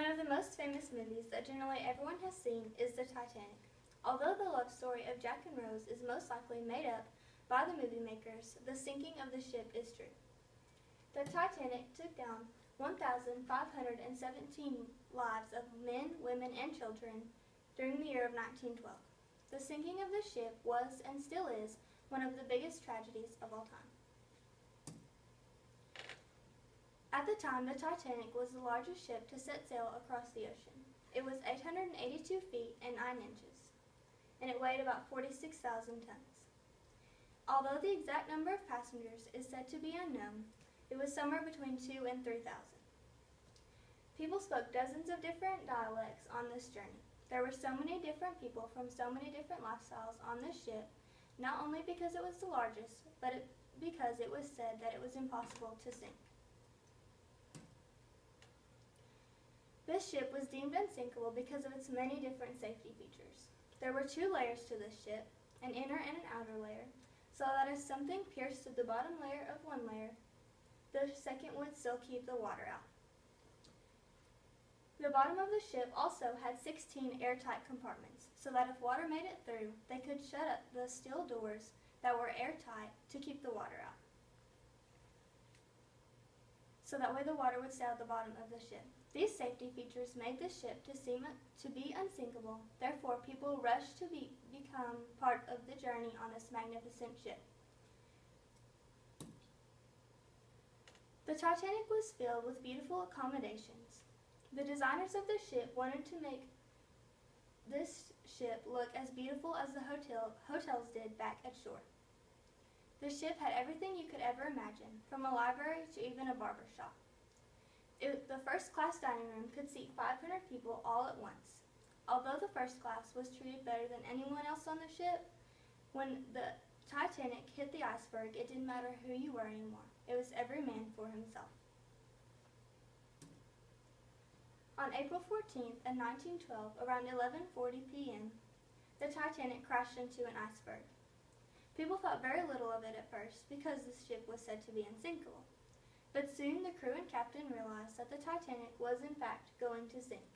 One of the most famous movies that generally everyone has seen is the Titanic. Although the love story of Jack and Rose is most likely made up by the movie makers, the sinking of the ship is true. The Titanic took down 1,517 lives of men, women, and children during the year of 1912. The sinking of the ship was and still is one of the biggest tragedies of all time. At the time, the Titanic was the largest ship to set sail across the ocean. It was 882 feet and 9 inches, and it weighed about 46,000 tons. Although the exact number of passengers is said to be unknown, it was somewhere between 2,000 and 3,000. People spoke dozens of different dialects on this journey. There were so many different people from so many different lifestyles on this ship, not only because it was the largest, but because it was said that it was impossible to sink. This ship was deemed unsinkable because of its many different safety features. There were 2 layers to this ship, an inner and an outer layer, so that if something pierced through the bottom layer of one layer, the second would still keep the water out. The bottom of the ship also had 16 airtight compartments, so that if water made it through, they could shut up the steel doors that were airtight to keep the water out. So that way the water would stay at the bottom of the ship. These safety features made the ship to seem to be unsinkable. Therefore, people rushed to become part of the journey on this magnificent ship. The Titanic was filled with beautiful accommodations. The designers of the ship wanted to make this ship look as beautiful as the hotels did back at shore. The ship had everything you could ever imagine, from a library to even a barber shop. The first-class dining room could seat 500 people all at once. Although the first class was treated better than anyone else on the ship, when the Titanic hit the iceberg, it didn't matter who you were anymore. It was every man for himself. On April 14th, 1912, around 11:40 p.m., the Titanic crashed into an iceberg. People thought very little of it at first because the ship was said to be unsinkable. But soon the crew and captain realized that the Titanic was in fact going to sink.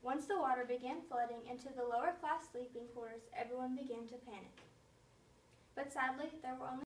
Once the water began flooding into the lower class sleeping quarters, everyone began to panic. But sadly, there were only